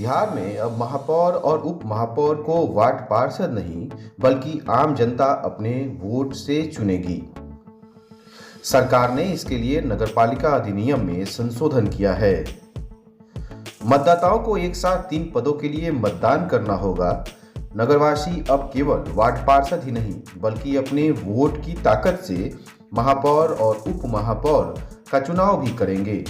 बिहार में अब महापौर और उप महापौर को वार्ड पार्षद नहीं बल्कि आम जनता अपने वोट से चुनेगी। सरकार ने इसके लिए नगरपालिका अधिनियम में संशोधन किया है। मतदाताओं को एक साथ 3 पदों के लिए मतदान करना होगा। नगरवासी अब केवल वार्ड पार्षद ही नहीं बल्कि अपने वोट की ताकत से महापौर और उप महापौर का चुनाव भी करेंगे।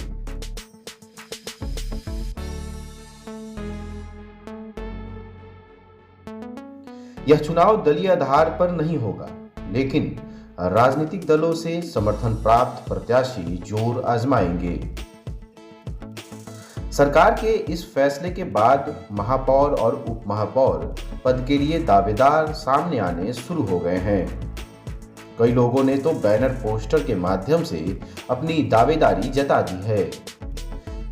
यह चुनाव दलीय आधार पर नहीं होगा, लेकिन राजनीतिक दलों से समर्थन प्राप्त प्रत्याशी जोर आजमाएंगे। सरकार के इस फैसले के बाद महापौर और उप महापौर पद के लिए दावेदार सामने आने शुरू हो गए हैं। कई लोगों ने तो बैनर पोस्टर के माध्यम से अपनी दावेदारी जता दी है,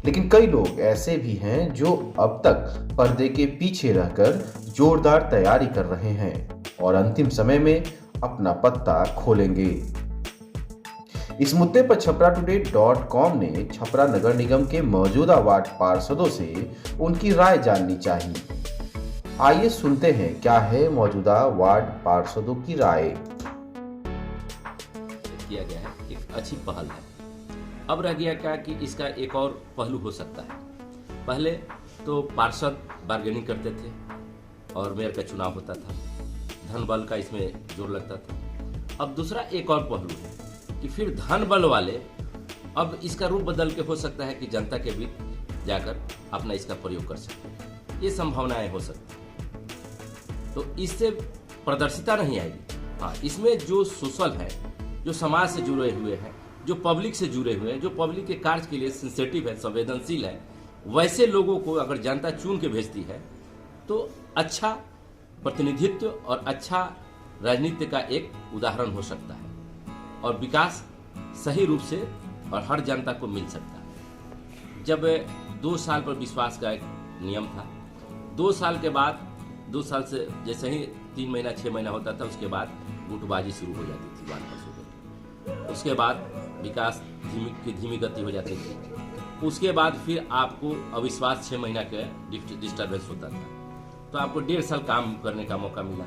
लेकिन कई लोग ऐसे भी हैं जो अब तक पर्दे के पीछे रहकर जोरदार तैयारी कर रहे हैं और अंतिम समय में अपना पत्ता खोलेंगे। इस मुद्दे पर छपराटुडे.com ने छपरा नगर निगम के मौजूदा वार्ड पार्षदों से उनकी राय जाननी चाहिए। आइए सुनते हैं क्या है मौजूदा वार्ड पार्षदों की राय। किया गया है, एक अच्छी पहल है। अब रह गया क्या कि इसका एक और पहलू हो सकता है। पहले तो पार्षद बार्गेनिंग करते थे और मेयर का चुनाव होता था, धन बल का इसमें जोर लगता था। अब दूसरा एक और पहलू है कि फिर धन बल वाले अब इसका रूप बदल के हो सकता है कि जनता के बीच जाकर अपना इसका प्रयोग कर सकते। ये संभावनाएं हो सकती, तो इससे पारदर्शिता नहीं आएगी। हाँ, इसमें जो सोशल है, जो समाज से जुड़े हुए हैं, जो पब्लिक से जुड़े हुए हैं, जो पब्लिक के कार्य के लिए सेंसिटिव है, संवेदनशील है, वैसे लोगों को अगर जनता चुन के भेजती है तो अच्छा प्रतिनिधित्व और अच्छा राजनीति का एक उदाहरण हो सकता है और विकास सही रूप से और हर जनता को मिल सकता है। जब 2 साल पर विश्वास का एक नियम था, 2 साल के बाद 2 साल से जैसे ही 3 महीना 6 महीना होता था, उसके बाद गुटबाजी शुरू हो जाती थी वार्ड पार्षद। उसके बाद विकास धीमी गति हो जाती थी। उसके बाद फिर आपको अविश्वास 6 महीना का डिस्टर्बेंस होता था, तो आपको 1.5 साल काम करने का मौका मिला।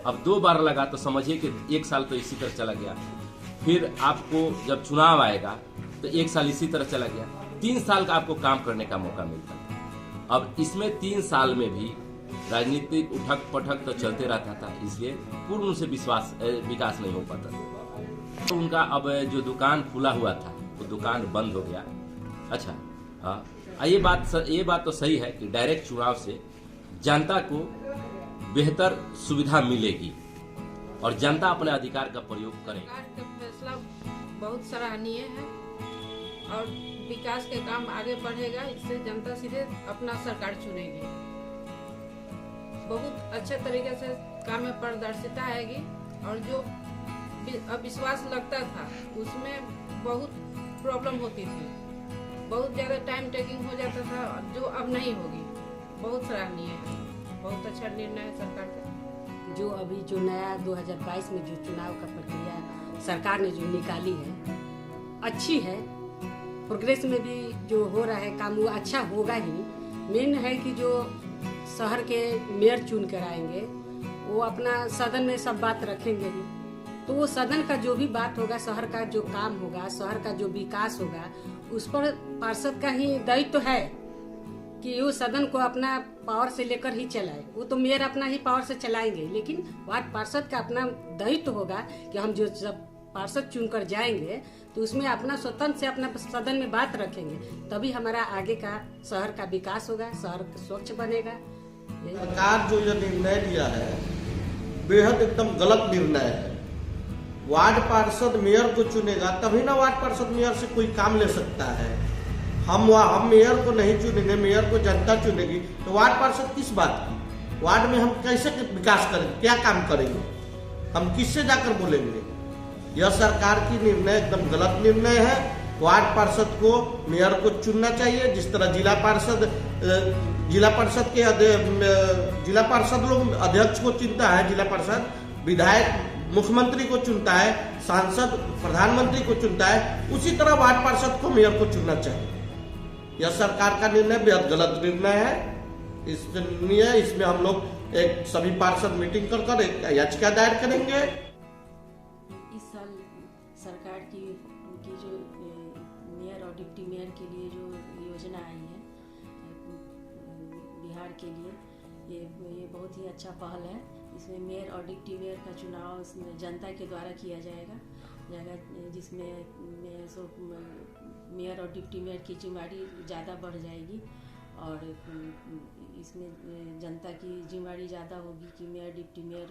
अब 2 बार लगा तो समझिए कि 1 साल तो इसी तरह चला गया। फिर आपको जब चुनाव आएगा तो 1 साल इसी तरह चला गया। 3 साल का आपको काम करने का मौका मिलता। अब इसमें 3 साल में भी राजनीतिक उठक पटक तो चलते रहता था, इसलिए पूर्ण से विकास नहीं हो पाता था। तो उनका अब जो दुकान खुला हुआ था वो दुकान बंद हो गया। अच्छा, हाँ, ये बात तो सही है कि डायरेक्ट चुनाव से जनता को बेहतर सुविधा मिलेगी और जनता अपने अधिकार का प्रयोग करे। सरकार का फैसला बहुत सराहनीय है और विकास के काम आगे बढ़ेगा। इससे जनता सीधे अपना सरकार चुनेगी। बहुत अच्छे तरीके से काम में पारदर्शिता आएगी और जो अविश्वास लगता था उसमें बहुत प्रॉब्लम होती थी, बहुत ज़्यादा टाइम टेकिंग हो जाता था, जो अब नहीं होगी। बहुत सराहनीय है, बहुत अच्छा निर्णय है सरकार का। जो अभी जो नया 2022 में जो चुनाव का प्रक्रिया सरकार ने जो निकाली है अच्छी है। प्रोग्रेस में भी जो हो रहा है काम वो अच्छा होगा ही। मेन है कि जो शहर के मेयर चुन कर आएंगे वो अपना सदन में सब बात रखेंगे ही, तो वो सदन का जो भी बात होगा, शहर का जो काम होगा, शहर का जो विकास होगा, उस पर पार्षद का ही दायित्व है कि वो सदन को अपना पावर से लेकर ही चलाए। वो तो मेयर अपना ही पावर से चलाएंगे, लेकिन वार्ड पार्षद का अपना दायित्व होगा कि हम जो जब पार्षद चुनकर जाएंगे तो उसमें अपना स्वतंत्र से अपना सदन में बात रखेंगे, तभी हमारा आगे का शहर का विकास होगा, शहर स्वच्छ बनेगा। सरकार जो ये निर्णय लिया है बेहद एकदम गलत निर्णय है। वार्ड पार्षद मेयर को चुनेगा तभी ना वार्ड पार्षद मेयर से कोई काम ले सकता है। हम मेयर को नहीं चुनेंगे, मेयर को जनता चुनेगी, तो वार्ड पार्षद किस बात की? वार्ड में हम कैसे विकास करेंगे, क्या काम करेंगे, हम किससे जाकर बोलेंगे? यह सरकार की निर्णय एकदम गलत निर्णय है। वार्ड पार्षद को मेयर को चुनना चाहिए, जिस तरह जिला पार्षद लोग अध्यक्ष को चुनता है, जिला पार्षद विधायक मुख्यमंत्री को चुनता है, सांसद प्रधानमंत्री को चुनता है, उसी तरह वार्ड पार्षद को मेयर को चुनना चाहिए। यह सरकार का निर्णय बेहद गलत निर्णय है इसलिए इसमें हम लोग एक सभी पार्षद मीटिंग कर एक याचिका दायर करेंगे। इस साल सरकार की जो मेयर और डिप्टी मेयर के लिए जो योजना आई है बिहार के लिए, ये बहुत ही अच्छा पहल है। इसमें मेयर और डिप्टी मेयर का चुनाव इसमें जनता के द्वारा किया जाएगा, जिसमें मेयर और डिप्टी मेयर की जिम्मेदारी ज़्यादा बढ़ जाएगी और इसमें जनता की जिम्मेदारी ज़्यादा होगी कि मेयर डिप्टी मेयर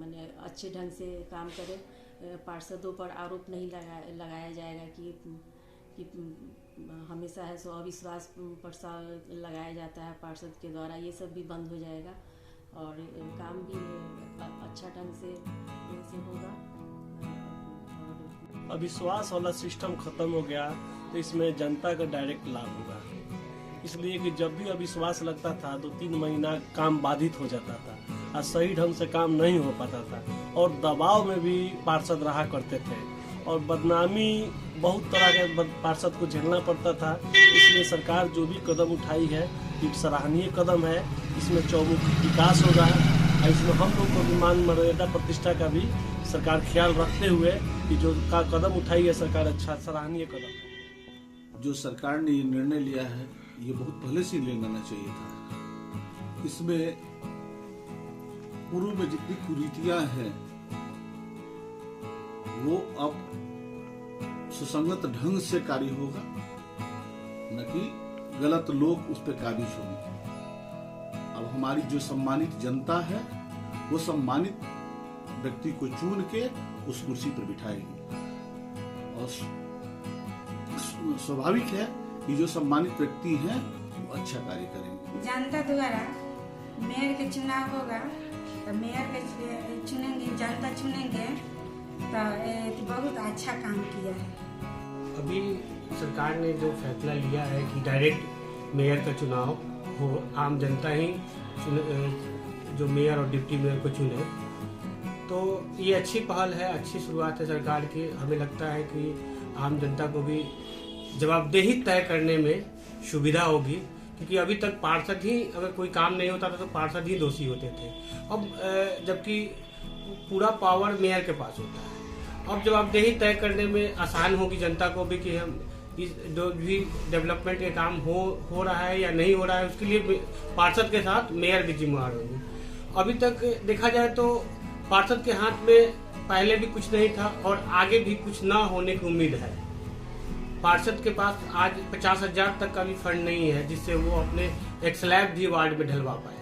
माने अच्छे ढंग से काम करे। पार्षदों पर आरोप नहीं लगाया जाएगा कि हमेशा है सो अविश्वास प्रस्ताव लगाया जाता है पार्षद के द्वारा, ये सब भी बंद हो जाएगा और काम भी अच्छा ढंग से होगा। अविश्वास वाला सिस्टम खत्म हो गया तो इसमें जनता का डायरेक्ट लाभ होगा, इसलिए कि जब भी अविश्वास लगता था 2-3 महीना काम बाधित हो जाता था और सही ढंग से काम नहीं हो पाता था और दबाव में भी पार्षद रहा करते थे और बदनामी बहुत तरह के पार्षद को झेलना पड़ता था। इसलिए सरकार जो भी कदम उठाई है एक सराहनीय कदम है। इसमें चौमुखी विकास होगा और इसमें हम लोग को भी मान मर्यादा प्रतिष्ठा का भी सरकार ख्याल रखते हुए कि जो का कदम उठाई है सरकार, अच्छा सराहनीय कदम है। जो सरकार ने ये निर्णय लिया है ये बहुत पहले से ले लेना चाहिए था। इसमें पूर्व में जितनी कुरीतियां हैं वो अब सुसंगत ढंग से कार्य होगा, न कि गलत लोग उस पर काबिज होंगे। अब हमारी जो सम्मानित जनता है वो सम्मानित व्यक्ति को चुन के उस कुर्सी पर बिठाएगी और स्वाभाविक है कि जो सम्मानित व्यक्ति हैं वो अच्छा कार्य करेंगे। जनता द्वारा मेयर के चुनाव होगा तो मेयर के चुनेंगे, जनता चुनेंगे तो बहुत अच्छा काम किया है। अभी सरकार ने जो फैसला लिया है कि डायरेक्ट मेयर का चुनाव हो, आम जनता ही जो मेयर और डिप्टी मेयर को चुने, तो ये अच्छी पहल है, अच्छी शुरुआत है सरकार की। हमें लगता है कि आम जनता को भी जवाबदेही तय करने में सुविधा होगी, क्योंकि अभी तक पार्षद ही अगर कोई काम नहीं होता था तो पार्षद ही दोषी होते थे। अब जबकि पूरा पावर मेयर के पास होता है, अब जवाबदेही तय करने में आसान होगी जनता को भी कि हम इस जो भी डेवलपमेंट के काम हो रहा है या नहीं हो रहा है उसके लिए पार्षद के साथ मेयर भी जिम्मेदार होंगे। अभी तक देखा जाए तो पार्षद के हाथ में पहले भी कुछ नहीं था और आगे भी कुछ ना होने की उम्मीद है। पार्षद के पास आज 50,000 तक का भी फंड नहीं है जिससे वो अपने एक स्लैब भी वार्ड में ढलवा पाए।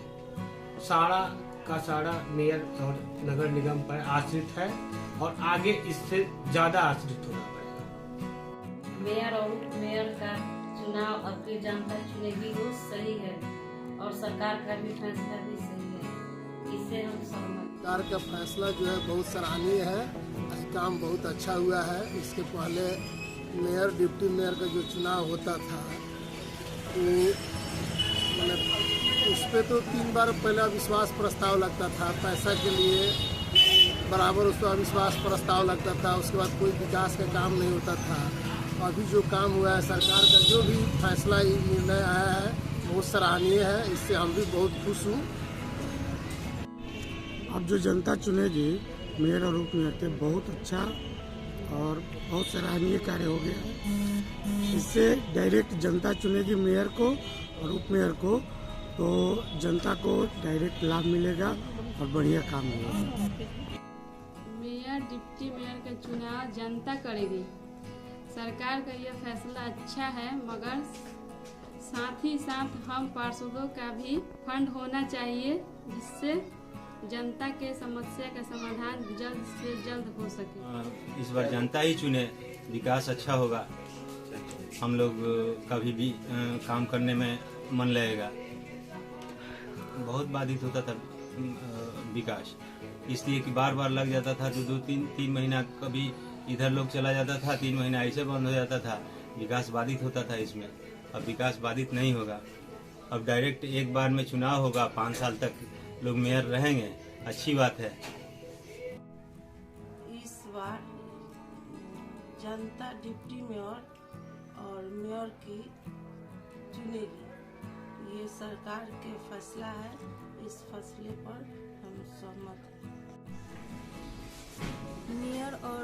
सारा का सारा मेयर और नगर निगम पर आश्रित है और आगे इससे ज्यादा आश्रित होना पड़ेगा। मेयर और उप मेयर का चुनाव अब की जनता चुनेगी वो सही है और सरकार का भी फैसला भी सही है, इससे हम सहमत। सरकार का फैसला जो है बहुत सराहनीय है, काम बहुत अच्छा हुआ है। इसके पहले मेयर डिप्टी मेयर का जो चुनाव होता था तो उस पर तो 3 बार पहले अविश्वास प्रस्ताव लगता था, पैसा के लिए बराबर उस पर अविश्वास प्रस्ताव लगता था, उसके बाद कोई विकास का काम नहीं होता था। अभी जो काम हुआ है सरकार का जो भी फैसला निर्णय आया है बहुत सराहनीय है, इससे हम भी बहुत खुश हूँ। अब जो जनता चुनेगी मेयर और उप मेयर के बहुत अच्छा और बहुत सराहनीय कार्य हो गया है। इससे डायरेक्ट जनता चुनेगी मेयर को और उप मेयर को, तो जनता को डायरेक्ट लाभ मिलेगा और बढ़िया काम होगा। मेयर डिप्टी मेयर का चुनाव जनता करेगी। सरकार का यह फैसला अच्छा है, मगर साथ ही साथ हम पार्षदों का भी फंड होना चाहिए जिससे जनता के समस्या का समाधान जल्द से जल्द हो सके। इस बार जनता ही चुने, विकास अच्छा होगा, हम लोग का भी काम करने में मन लगेगा। बहुत बाधित होता था विकास, इसलिए कि बार बार लग जाता था, 2-3 महीना कभी इधर लोग चला जाता था, 3 महीना ऐसे बंद हो जाता था, विकास बाधित होता था इसमें। अब विकास बाधित नहीं होगा, अब डायरेक्ट एक बार में चुनाव होगा, 5 साल तक लोग मेयर रहेंगे, अच्छी बात है। इस बार जनता डिप्टी मेयर और मेयर की चुनेगी, ये सरकार के फैसला है, इस फैसले पर हम सहमत हैं। मेयर और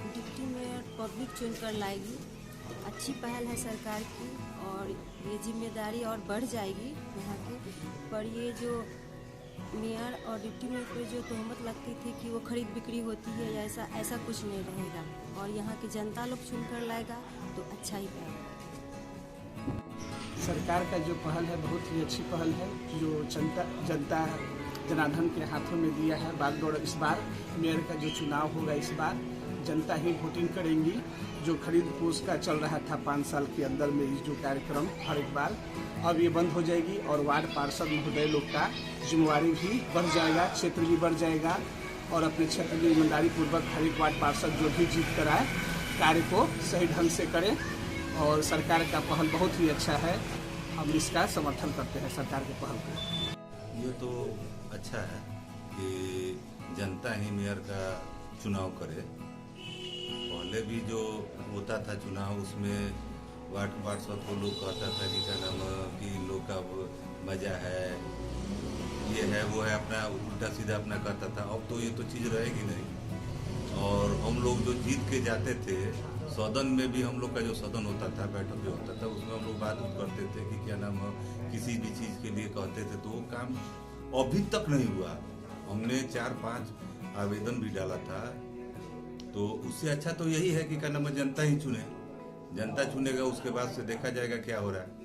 डिप्टी मेयर पब्लिक चुनकर लाएगी, अच्छी पहल है सरकार की और ये जिम्मेदारी और बढ़ जाएगी यहाँ के। पर ये जो मेयर और डिप्टी मेयर पर जो तोहमत लगती थी कि वो खरीद बिक्री होती है, ऐसा कुछ नहीं रहेगा और यहाँ की जनता लोग चुनकर लाएगा तो अच्छा ही पाएगा। सरकार का जो पहल है बहुत ही अच्छी पहल है, जो जनता जनार्दन के हाथों में दिया है। बागडोर इस बार मेयर का जो चुनाव होगा, इस बार जनता ही वोटिंग करेंगी। जो खरीद फरोश का चल रहा था 5 साल के अंदर में, इस जो कार्यक्रम हर एक बार अब ये बंद हो जाएगी और वार्ड पार्षद महोदय लोग का जिम्मेवारी भी बढ़ जाएगा, क्षेत्र भी बढ़ जाएगा और अपने क्षेत्र में ईमानदारी पूर्वक हर एक वार्ड पार्षद जो भी जीत कर आए कार्य को सही ढंग से करें। और सरकार का पहल बहुत ही अच्छा है, हम इसका समर्थन करते हैं सरकार के पहल को। ये तो अच्छा है कि जनता ही मेयर का चुनाव करे। पहले भी जो होता था चुनाव, उसमें वार्ड पार्षद को लोग कहता था कि क्या नाम कि लोग का मजा है, ये है वो है, अपना उल्टा सीधा अपना करता था। अब तो ये तो चीज़ रहेगी नहीं। और हम लोग जो जीत के जाते थे, सदन में भी हम लोग का जो सदन होता था, बैठक जो होता था, उसमें हम लोग बात करते थे कि क्या नाम किसी भी चीज़ के लिए कहते थे, तो वो काम अभी तक नहीं हुआ। हमने 4-5 आवेदन भी डाला था, तो उससे अच्छा तो यही है कि क्या नाम जनता ही चुने। जनता चुनेगा, उसके बाद से देखा जाएगा क्या हो रहा है।